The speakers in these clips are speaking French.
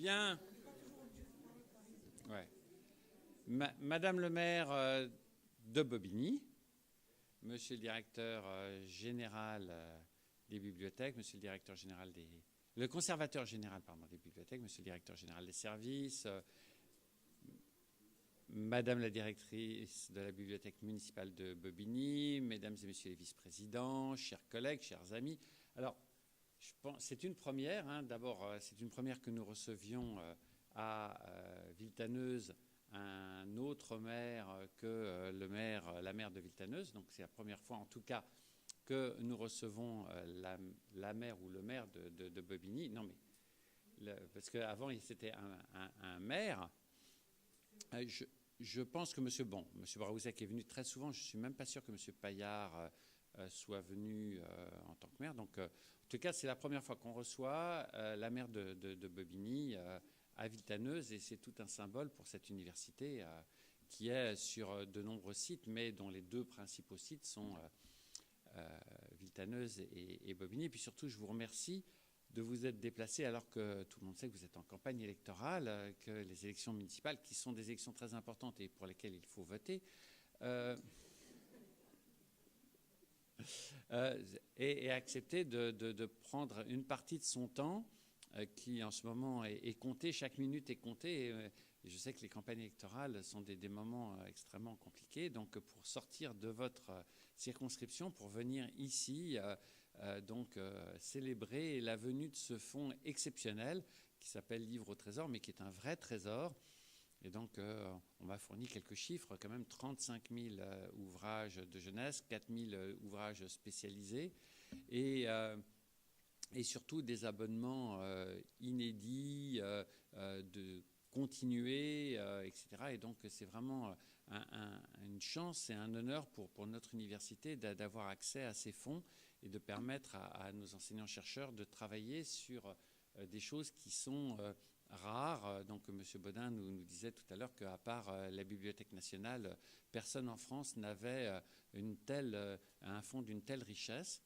Bien. Ouais. Madame le maire de Bobigny, monsieur le directeur général des bibliothèques, monsieur le directeur général le conservateur général des bibliothèques, monsieur le directeur général des services, madame la directrice de la bibliothèque municipale de Bobigny, mesdames et messieurs les vice-présidents, chers collègues, chers amis. Alors, je pense c'est une première. Hein. D'abord, c'est une première que nous recevions à Villetaneuse un autre maire que la maire de Villetaneuse. Donc, c'est la première fois, en tout cas, que nous recevons la maire ou le maire de Bobigny. Non, mais parce qu'avant, c'était un maire. Je pense que M. Braouzek est venu très souvent. Je ne suis même pas sûr que M. Paillard soit venu en tant que maire. Donc, en tout cas, c'est la première fois qu'on reçoit la maire de Bobigny à Villetaneuse, et c'est tout un symbole pour cette université qui est sur de nombreux sites, mais dont les deux principaux sites sont Villetaneuse et Bobigny. Et puis surtout, je vous remercie de vous être déplacé alors que tout le monde sait que vous êtes en campagne électorale, que les élections municipales, qui sont des élections très importantes et pour lesquelles il faut voter, et accepter de prendre une partie de son temps qui en ce moment est comptée, chaque minute est comptée. Et je sais que les campagnes électorales sont des moments extrêmement compliqués. Donc pour sortir de votre circonscription, pour venir ici, célébrer la venue de ce fonds exceptionnel qui s'appelle Livre au trésor, mais qui est un vrai trésor. Et donc, on m'a fourni quelques chiffres, quand même 35 000 ouvrages de jeunesse, 4 000 ouvrages spécialisés, et surtout des abonnements inédits, de continuer, etc. Et donc, c'est vraiment une chance et un honneur pour notre université d'avoir accès à ces fonds et de permettre à nos enseignants-chercheurs de travailler sur des choses qui sont rares. Donc, M. Bodin nous disait tout à l'heure qu'à part la Bibliothèque nationale, personne en France n'avait un fonds d'une telle richesse.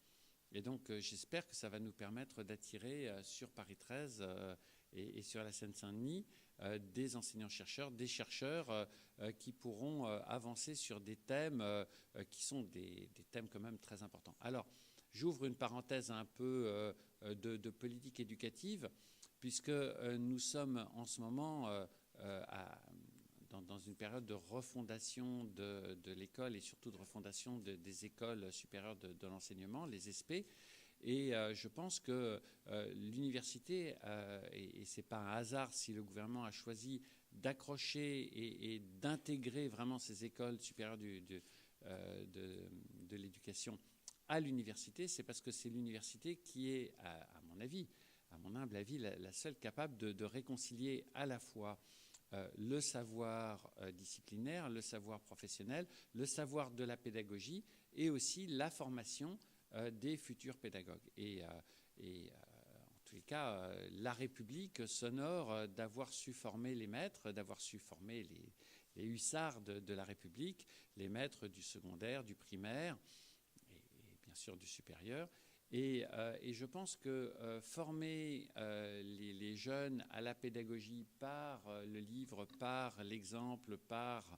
Et donc, j'espère que ça va nous permettre d'attirer sur Paris 13 et sur la Seine-Saint-Denis des enseignants-chercheurs, des chercheurs qui pourront avancer sur des thèmes qui sont des thèmes quand même très importants. Alors, j'ouvre une parenthèse un peu de politique éducative, puisque nous sommes en ce moment dans une période de refondation de l'école et surtout de refondation des écoles supérieures de l'enseignement, les ESP. Et je pense que l'université, et ce n'est pas un hasard si le gouvernement a choisi d'accrocher et d'intégrer vraiment ces écoles supérieures de l'éducation à l'université, c'est parce que c'est l'université qui est, à mon avis, à mon humble avis, la seule capable de réconcilier à la fois le savoir disciplinaire, le savoir professionnel, le savoir de la pédagogie et aussi la formation des futurs pédagogues. Et en tous les cas, la République s'honore d'avoir su former les maîtres, d'avoir su former les hussards de la République, les maîtres du secondaire, du primaire et bien sûr du supérieur. Et je pense que former les jeunes à la pédagogie par le livre, par l'exemple, par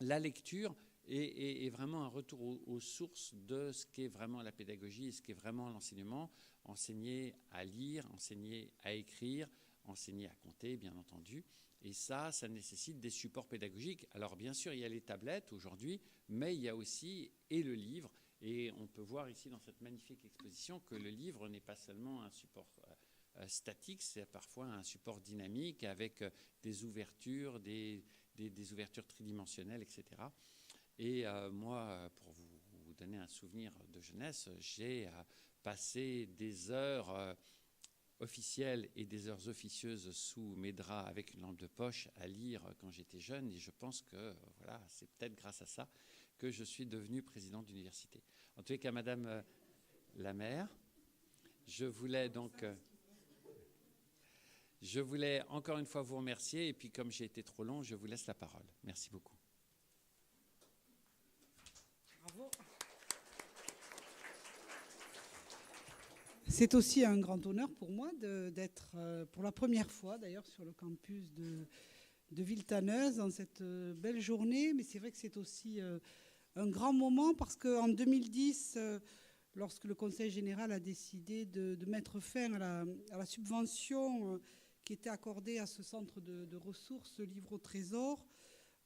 la lecture est vraiment un retour aux sources de ce qu'est vraiment la pédagogie et ce qu'est vraiment l'enseignement. Enseigner à lire, enseigner à écrire, enseigner à compter, bien entendu. Et ça nécessite des supports pédagogiques. Alors bien sûr, il y a les tablettes aujourd'hui, mais il y a aussi le livre. Et on peut voir ici dans cette magnifique exposition que le livre n'est pas seulement un support statique, c'est parfois un support dynamique avec des ouvertures, des ouvertures tridimensionnelles, etc. Et moi, pour vous donner un souvenir de jeunesse, j'ai passé des heures officielles et des heures officieuses sous mes draps avec une lampe de poche à lire quand j'étais jeune. Et je pense que voilà, c'est peut-être grâce à ça que je suis devenu président d'université. En tous les cas, Madame la maire, je voulais encore une fois vous remercier. Et puis, comme j'ai été trop long, je vous laisse la parole. Merci beaucoup. Bravo. C'est aussi un grand honneur pour moi d'être pour la première fois d'ailleurs sur le campus de Villetaneuse dans cette belle journée. Mais c'est vrai que c'est aussi un grand moment parce qu'en 2010, lorsque le Conseil général a décidé de mettre fin à la subvention qui était accordée à ce centre de ressources Livre au Trésor,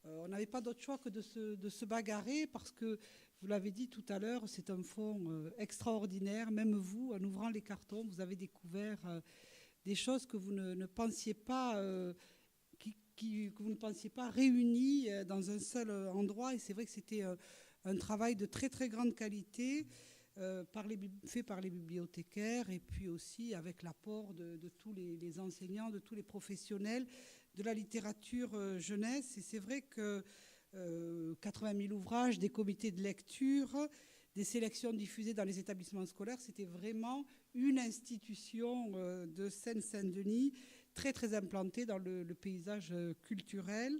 on n'avait pas d'autre choix que de se bagarrer parce que, vous l'avez dit tout à l'heure, c'est un fonds extraordinaire. Même vous, en ouvrant les cartons, vous avez découvert des choses que vous ne pensiez pas, que vous ne pensiez pas réunies dans un seul endroit. Et c'est vrai que c'était un travail de très très grande qualité fait par les bibliothécaires et puis aussi avec l'apport de tous les enseignants, de tous les professionnels de la littérature jeunesse. Et c'est vrai que 80 000 ouvrages, des comités de lecture, des sélections diffusées dans les établissements scolaires, c'était vraiment une institution de Seine-Saint-Denis très très implantée dans le paysage culturel.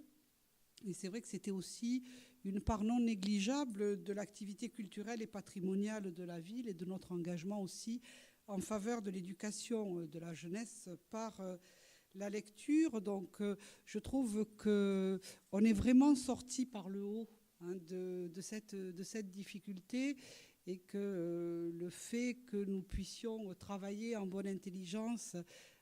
Et c'est vrai que c'était aussi une part non négligeable de l'activité culturelle et patrimoniale de la ville et de notre engagement aussi en faveur de l'éducation de la jeunesse par la lecture. Donc je trouve qu'on est vraiment sorti par le haut de cette difficulté et que le fait que nous puissions travailler en bonne intelligence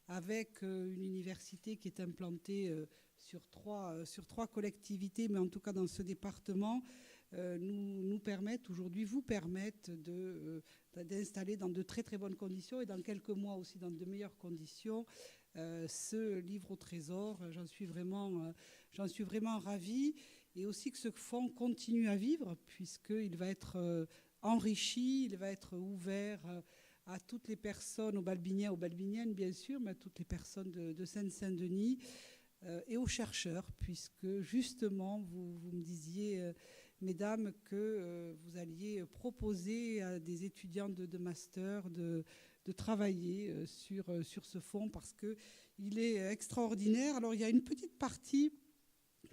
avec une université qui est implantée sur trois collectivités, mais en tout cas dans ce département, nous permettent aujourd'hui, vous permettent d'installer dans de très très bonnes conditions et dans quelques mois aussi dans de meilleures conditions ce livre au trésor. J'en suis vraiment ravie. Et aussi que ce fonds continue à vivre puisqu'il va être enrichi, il va être ouvert à toutes les personnes, aux Balbiniens, aux Balbiniennes bien sûr, mais à toutes les personnes de Seine-Saint-Denis et aux chercheurs, puisque justement, vous me disiez, mesdames, que vous alliez proposer à des étudiants de master de travailler sur ce fonds parce qu'il est extraordinaire. Alors, il y a une petite partie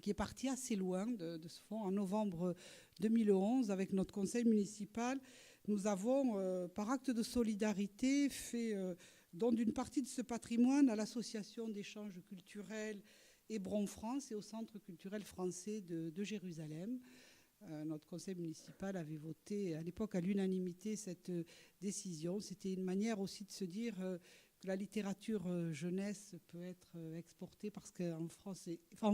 qui est partie assez loin de ce fonds. En novembre 2011, avec notre conseil municipal, nous avons, par acte de solidarité, fait don d'une partie de ce patrimoine à l'association d'échanges culturels Hébron France et au Centre culturel français de Jérusalem. Notre conseil municipal avait voté à l'époque à l'unanimité cette décision. C'était une manière aussi de se dire que la littérature jeunesse peut être exportée parce qu'en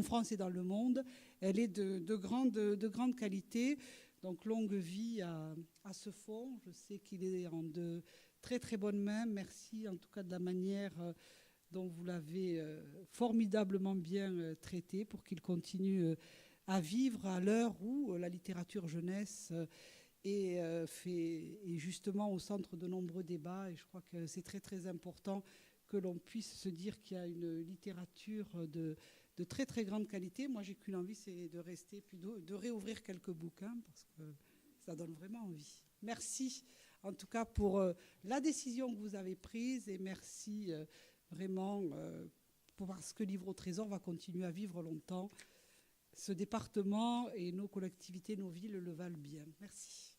France et dans le monde, elle est de grande qualité. Donc longue vie à ce fonds. Je sais qu'il est en de très très bonnes mains. Merci en tout cas de la manière dont vous l'avez formidablement bien traité pour qu'il continue à vivre à l'heure où la littérature jeunesse est justement au centre de nombreux débats. Et je crois que c'est très très important que l'on puisse se dire qu'il y a une littérature de très très grande qualité. Moi, j'ai qu'une envie, c'est de rester, puis de réouvrir quelques bouquins, parce que ça donne vraiment envie. Merci, en tout cas, pour la décision que vous avez prise, et merci vraiment parce que Livre au Trésor va continuer à vivre longtemps. Ce département et nos collectivités, nos villes le valent bien. Merci.